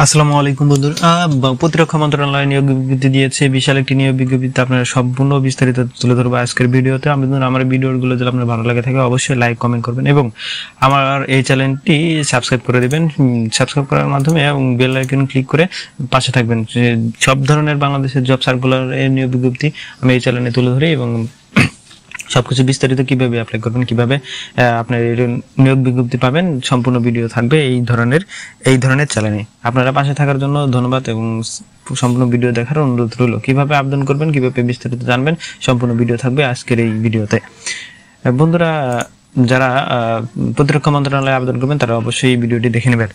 আসসালামু আলাইকুম বন্ধুরা। প্রতিরক্ষা মন্ত্রণালয় নিয়োগ বিজ্ঞপ্তি দিয়েছে, বিশাল একটি নিয়োগ বিজ্ঞপ্তিতে আপনারা সম্পূর্ণ বিস্তারিত তুলে ধরবো আজকের ভিডিওতে। আমার ভিডিওগুলো যদি আপনার ভালো লাগে থাকে অবশ্যই লাইক কমেন্ট করবেন এবং আমার এই চ্যানেলটি সাবস্ক্রাইব করে দিবেন। সাবস্ক্রাইব করার মাধ্যমে এবং বেল আইকন ক্লিক করে পাশে থাকবেন। সব ধরনের বাংলাদেশের জব সার্কুলার নিয়োগ বিজ্ঞপ্তি আমি এই চ্যানেলে তুলে ধরি এবং সবকিছু বিস্তারিত কিভাবে অ্যাপ্লাই করবেন, কিভাবে আপনার নিয়োগ বিজ্ঞপ্তি পাবেন, সম্পূর্ণ ভিডিও থাকবে এই ধরনের চ্যানেলে। আপনারা পাশে থাকার জন্য ধন্যবাদ এবং সম্পূর্ণ ভিডিও দেখার অনুরোধ রইল। কিভাবে আবেদন করবেন, কিভাবে বিস্তারিত জানবেন, সম্পূর্ণ ভিডিও থাকবে আজকের এই ভিডিওতে। বন্ধুরা, যারা প্রতিরক্ষা মন্ত্রণালয়ে আবেদন করবেন তারা অবশ্যই ভিডিওটি দেখে নেবেন।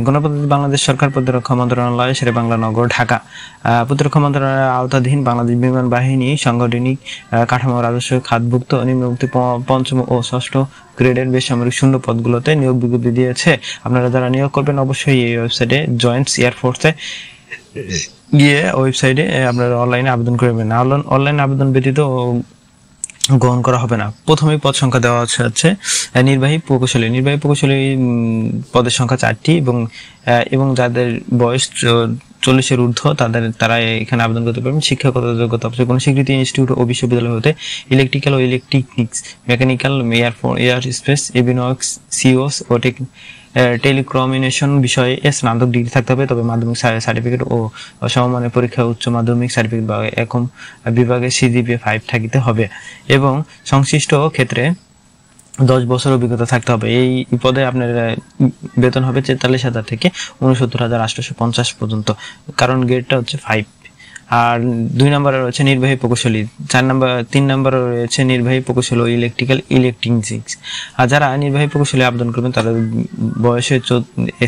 গণপ্রজাতন্ত্রী বাংলাদেশ সরকার প্রতিরক্ষা মন্ত্রণালয়, শেরেবাংলা নগর, ঢাকা। প্রতিরক্ষা মন্ত্রণালয়ের আওতাধীন বাংলাদেশ বিমান বাহিনী সাংগঠনিক কাঠামো রাজস্ব খাতভুক্ত নিম্নমুক্ত পঞ্চম ও ষষ্ঠ গ্রেডের বেসামরিক শূন্য পদগুলোতে নিয়োগ বিজ্ঞপ্তি দিয়েছে। আপনারা যারা নিয়োগ করবেন অবশ্যই এই ওয়েবসাইটে জয়েন্টস এয়ারফোর্সে গিয়ে ওয়েবসাইটে আপনারা অনলাইনে আবেদন করবেন। অনলাইন আবেদন ব্যতীত গ্রহণ করা হবে না। প্রথমেই পদ সংখ্যা দেওয়া হচ্ছে নির্বাহী প্রকৌশলী পদের সংখ্যা 4টি এবং যাদের বয়স 40-এর ঊর্ধ্ব তারা এখানে আবেদন করতে পারবেন। শিক্ষাগত যোগ্যতা অবশ্যই কোনো স্বীকৃত ইনস্টিটিউট ও বিশ্ববিদ্যালয় হতে ইলেকট্রিক্যাল ও ইলেকট্রনিক্স, মেকানিক্যাল, এয়ার স্পেস, এভিনোক্স, সিওস ও টেলিকমিউনিকেশন বিষয়ে স্নাতক ডিগ্রি থাকতে হবে। তবে মাধ্যমিক সার্টিফিকেট ও সমমানের পরীক্ষা উচ্চ মাধ্যমিক সার্টিফিকেট বা একম বিভাগে সিজিপিএ 5 থাকিতে হবে এবং সংশ্লিষ্ট ক্ষেত্রে 10 বছর অভিজ্ঞতা থাকতে হবে। এই পদে আপনার বেতন হবে 43,000 থেকে 69,850 পর্যন্ত, কারণ গ্রেডটা হচ্ছে 5। আর 2 নম্বরে রয়েছে নির্বাহী প্রকৌশলী, 3 নম্বরে রয়েছে নির্বাহী প্রকৌশলী ইলেকট্রিক্যাল ইলেকট্রনিক্স। আর যারা নির্বাহী প্রকৌশলী আবেদন করবেন তাদের বয়সে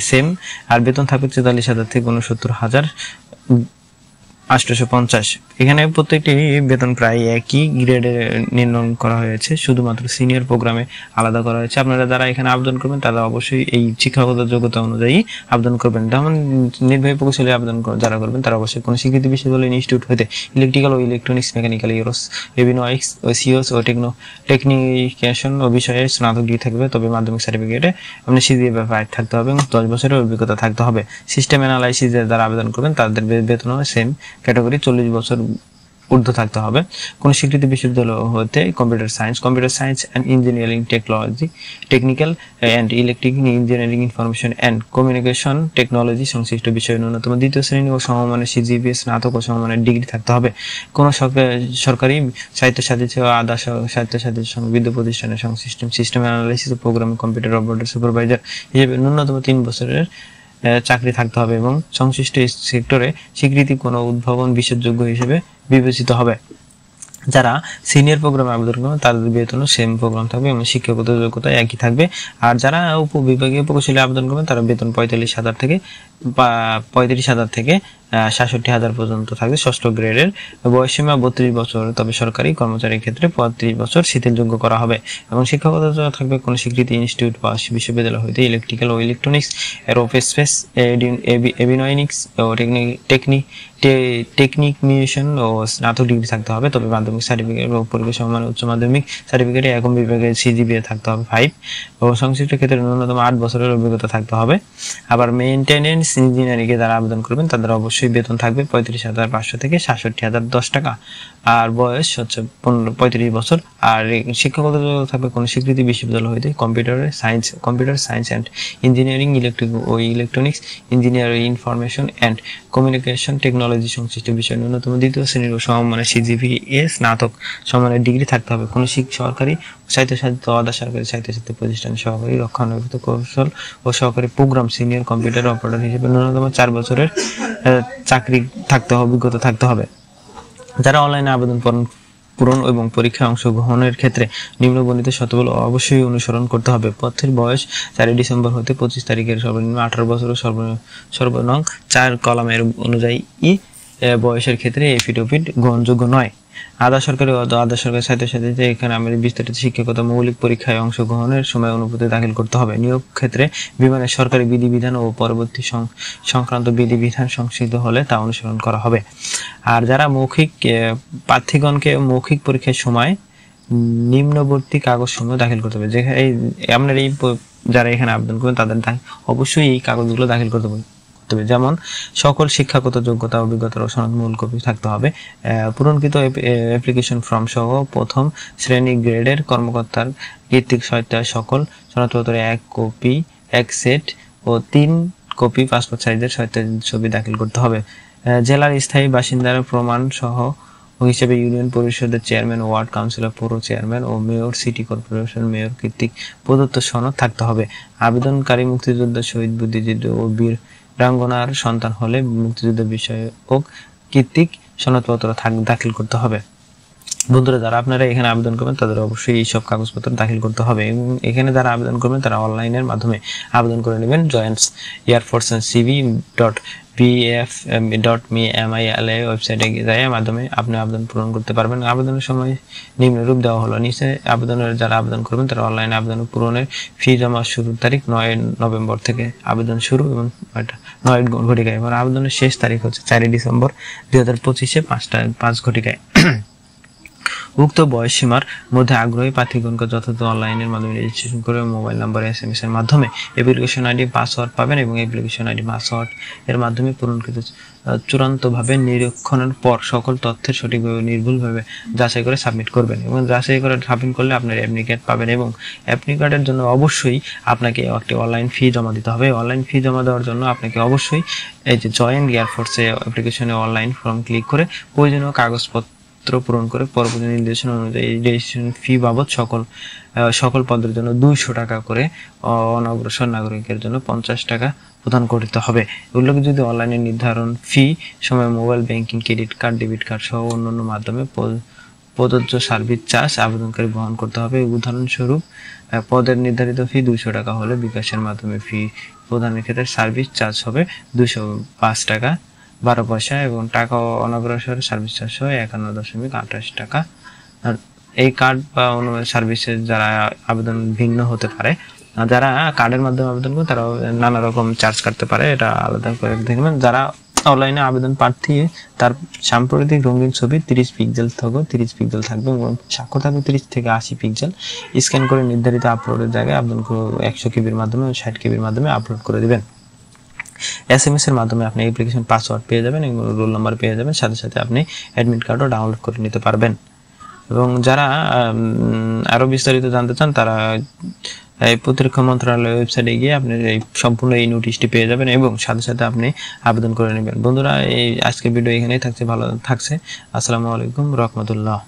সেম, আর বেতন থাকবে 44,000 থেকে 69,850। এখানে প্রত্যেকটি বেতন প্রায় একই গ্রেডে নির্ণয় করা হয়েছে, শুধুমাত্র সিনিয়র প্রোগ্রামে আলাদা করা হয়েছে। আপনারা যারা এখানে আবেদন করবেন তারা অবশ্যই এই শিক্ষাগত যোগ্যতা অনুযায়ী আবেদন করবেন। যেমন নির্বাহী প্রকৌশলী আবেদন যারা করবেন তারা অবশ্যই কোনো স্বীকৃত বিশ্ববিদ্যালয় ইনস্টিটিউট হতে ইলেকট্রিক্যাল ও ইলেকট্রনিক্স, মেকানিক্যাল, এভিনোক্স ও সিওস ও টেকনিকেশন ও বিষয়ে স্নাতক ডিগ্রি থাকবে। তবে মাধ্যমিক সার্টিফিকেটে আপনি সিজিপিএ 5 থাকতে হবে এবং 10 বছরের অভিজ্ঞতা থাকতে হবে। সিস্টেম অ্যানালাইসিসে যারা আবেদন করবেন তাদের বেতন সেম ক্যাটাগরি 40 বছর ঊর্ধ্ব থাকতে হবে। কোন স্বীকৃত বিশ্ববিদ্যালয় হতে computer science and engineering, technical and electric engineering, information and communication technology সংশ্লিষ্ট বিষয়ে ন্যূনতম 2য় শ্রেণী ও সমমানের সিজিপিএ স্নাতক ও সমমানের ডিগ্রি থাকতে হবে। কোন সরকারি স্বায়ত্তশাসিত ও আধা স্বায়ত্তশাসিত সংবিধিত প্রতিষ্ঠানের সংশ্লিষ্ট সিস্টেম অ্যানালাইসিস ও প্রোগ্রামিং কম্পিউটার অপারেটর সুপারভাইজার হিসেবে ন্যূনতম 3 বছরের চাকরি থাকতে হবে এবং সংশ্লিষ্ট সেক্টরে স্বীকৃতি কোনো উদ্ভাবন বিশেষযোগ্য হিসেবে বিবেচিত হবে। যারা সিনিয়র প্রোগ্রামে আবেদন করবেন তাদের বেতনও সেম প্রোগ্রাম থাকবে এবং শিক্ষাগত যোগ্যতা একই থাকবে। আর যারা উপবিভাগীয় প্রকৌশলী আবেদন করবেন তারা বেতন 45,000 থেকে 67,000 পর্যন্ত থাকবে ষষ্ঠ গ্রেডের। বয়সসীমা 32 বছর, তবে সরকারি কর্মচারীর ক্ষেত্রে 35 বছর শিথিলযোগ্য করা হবে এবং শিক্ষাগত যোগ্যতা থাকবে কোনো স্বীকৃতি ইনস্টিটিউট বা বিশ্ববিদ্যালয় হইতে ইলেকট্রিক্যাল ও ইলেকট্রনিক্স, এরোস্পেস, এভিনোক্স ও টেকনিকমিউনিকেশন ও স্নাতক ডিগ্রি থাকতে হবে। তবে মাধ্যমিক সার্টিফিকেট ও পরিবেশ সমমানের উচ্চ মাধ্যমিক সার্টিফিকেটে একম বিভাগে সিজিপিএ থাকতে হবে 5 এবং সংশ্লিষ্ট ক্ষেত্রে ন্যূনতম 8 বছরের অভিজ্ঞতা থাকতে হবে। আবার মেইনটেনেন্স ইঞ্জিনিয়ারিংয়ে যারা আবেদন করবেন তাদের অবশ্যই বেতন থাকবে 35,500 থেকে 67,010 টাকা, আর বয়স হচ্ছে 35 বছর। আর শিক্ষাগত যোগ্যতা থাকবে কোনো স্বীকৃতি বিশ্ববিদ্যালয় হইতে computer science and engineering, electric ও electronics engineering, information and communication technology সংশ্লিষ্ট বিষয়ে ন্যূনতম 2য় শ্রেণীর ও সমমানের সিজিপিএ স্নাতক সমমানের ডিগ্রি থাকতে হবে। কোনো সরকারি স্বায়ত্তশাসিত ও আধা সরকারি স্বায়ত্তশাসিত প্রতিষ্ঠানে সহকারী রক্ষণাবেক্ষণ কৌশল ও সহকারী প্রোগ্রাম সিনিয়র কম্পিউটার অপারেটর হিসেবে ন্যূনতম 4 বছরের চাকরি থাকতে হবে, অভিজ্ঞতা থাকতে হবে। যারা অনলাইনে আবেদন পূরণ এবং পরীক্ষায় অংশগ্রহণের ক্ষেত্রে নিম্নবর্ণিত শর্তাবলী অবশ্যই অনুসরণ করতে হবে। প্রার্থীর বয়স 4 ডিসেম্বর হতে 25 তারিখের সর্বনিম্ন 18 বছর ও সর্বনং 4 কলামের অনুযায়ী বয়সের ক্ষেত্রে এফিডেভিট গ্রহণযোগ্য নয়। আধা সরকারি স্বায়ত্তশাসিত এখানে আমাদের বিস্তারিত শিক্ষাগত মৌলিক পরীক্ষায় অংশগ্রহণের সময় অনুভূতি দাখিল করতে হবে। নিয়োগ ক্ষেত্রে বিমানের সরকারি বিধিবিধান ও পরবর্তী সংক্রান্ত বিধিবিধান সংশোধিত হলে তা অনুসরণ করা হবে। আর যারা প্রার্থীগণকে মৌখিক পরীক্ষার সময় নিম্নবর্তী কাগজ সমূহ দাখিল করতে হবে। যারা এখানে আবেদন করবেন তাদের অবশ্যই এই কাগজগুলো দাখিল করতে হবে, যেমন সকল শিক্ষাগত যোগ্যতা অভিজ্ঞতার ও সনদ মূল কপি থাকতে হবে, পূরণকৃত অ্যাপ্লিকেশন ফর্ম সহ প্রথম শ্রেণী গ্রেডের কর্মকর্তার কর্তৃক সহায়তা সকল সনদপত্র 1 কপি 1 সেট ও 3 কপি পাসপোর্ট সাইজের সহায়তা ছবি দাখিল করতে হবে। জেলার স্থায়ী বাসিন্দার প্রমাণ সহ হিসেবে ইউনিয়ন পরিষদের চেয়ারম্যান, ওয়ার্ড কাউন্সিলর, পৌর চেয়ারম্যান ও মেয়র, সিটি কর্পোরেশন মেয়র কর্তৃক প্রদত্ত সনদ থাকতে হবে। আবেদনকারী মুক্তিযোদ্ধা, শহীদ, বুদ্ধিজীবী ও বীরাঙ্গনার সন্তান হলে মুক্তিযুদ্ধ বিষয়ক কর্তৃক সনদপত্র দাখিল করতে হবে। বন্ধুরা, যারা আপনারা এখানে আবেদন করবেন তাদের অবশ্যই এই সব কাগজপত্র দাখিল করতে হবে এবং এখানে যারা আবেদন করবেন তারা অনলাইনের মাধ্যমে আবেদন করে নেবেন জয়েন্টস এয়ারফোর্স এন্ড cv.bf.mila ওয়েবসাইটে যাওয়ার মাধ্যমে আপনি আবেদন পূরণ করতে পারবেন। আবেদনের সময় নিম্নরূপ দেওয়া হলো, নিচে যারা আবেদন করবেন তারা অনলাইনে আবেদন পূরণের ফি জমা শুরুর তারিখ 9 নভেম্বর থেকে আবেদন শুরু এবং 9 ঘটিকায়, এবং আবেদনের শেষ তারিখ হচ্ছে 4 ডিসেম্বর 2025 5 ঘটিকায়। উক্ত বয়স সীমার মধ্যে আগ্রহী প্রার্থীগণকে যথাযথ অনলাইনের মাধ্যমে রেজিস্ট্রেশন করে মোবাইল নম্বর SMS এর মাধ্যমে অ্যাপ্লিকেশন আইডি পাসওয়ার্ড পাবেন এবং অ্যাপ্লিকেশন আইডি পাসওয়ার্ড এর মাধ্যমে পূরণকৃত চূড়ান্তভাবে নিরীক্ষণের পর সকল তথ্যের সঠিকভাবে নির্ভুলভাবে যাচাই করে সাবমিট করবেন এবং যাচাই করে সাবমিট করলে আপনার অ্যাডমিট কার্ড পাবেন এবং অ্যাডমিট কার্ডের জন্য অবশ্যই আপনাকে একটি অনলাইন ফি জমা দিতে হবে। অনলাইন ফি জমা দেওয়ার জন্য আপনাকে অবশ্যই এই যে জয়েন এয়ারফোর্সে অ্যাপ্লিকেশনে অনলাইন ফর্ম ক্লিক করে প্রয়োজনীয় কাগজপত্র পূরণ করে পরবর্তী নির্দেশনা অনুযায়ী রেজিস্ট্রেশন ফি বাবদ সকল পদের জন্য 200 টাকা করে, অনগ্রসর নাগরিকের জন্য 50 টাকা প্রদান করতে হবে। এগুলোকে যদি অনলাইনে নির্ধারণ ফি সময় mobile banking, credit card, debit card সহ অন্যান্য মাধ্যমে প্রযোজ্য সার্ভিস চার্জ আবেদনকারী বহন করতে হবে। উদাহরণস্বরূপ, পদের নির্ধারিত ফি 200 টাকা হলে বিকাশের মাধ্যমে ফি প্রদানের ক্ষেত্রে সার্ভিস চার্জ হবে 205 টাকা 12 পয়সা এবং টাকা অনগ্রসর সার্ভিস চার্জ হয় 51.28 টাকা। আর এই কার্ড বা অন্য সার্ভিসের যারা আবেদন ভিন্ন হতে পারে, যারা কার্ডের মাধ্যমে আবেদন করে তারা নানা রকম চার্জ কাটতে পারে, এটা আলাদা করে দেখবেন। যারা অনলাইনে আবেদন প্রার্থী তার সাম্প্রতিক রঙিন ছবি 30 পিক্সেল থেকে 30 পিক্সেল থাকবে এবং স্বাক্ষর থাকবে 30 থেকে 80 পিক্সেল। স্ক্যান করে নির্ধারিত আপলোডের জায়গায় আবেদন করে 100 কেবির মাধ্যমে 60 কেবির মাধ্যমে আপলোড করে দিবেন। SMS এর মাধ্যমে আপনি অ্যাপ্লিকেশন পাসওয়ার্ড পেয়ে যাবেন এবং রোল নাম্বার পেয়ে যাবেন, সাথে সাথে আপনি অ্যাডমিট কার্ডও ডাউনলোড করে নিতে পারবেন। এবং যারা আরো বিস্তারিত জানতে চান তারা এই প্রতিরক্ষা মন্ত্রণালয়ের ওয়েবসাইটে গিয়ে আপনি এই সম্পূর্ণ এই নোটিশটি পেয়ে যাবেন এবং সাথে সাথে আপনি আবেদন করে নেবেন। বন্ধুরা, এই আজকের ভিডিও এখানেই থাকছে, ভালো থাকছে। আসসালামু আলাইকুম রহমতুল্লাহ।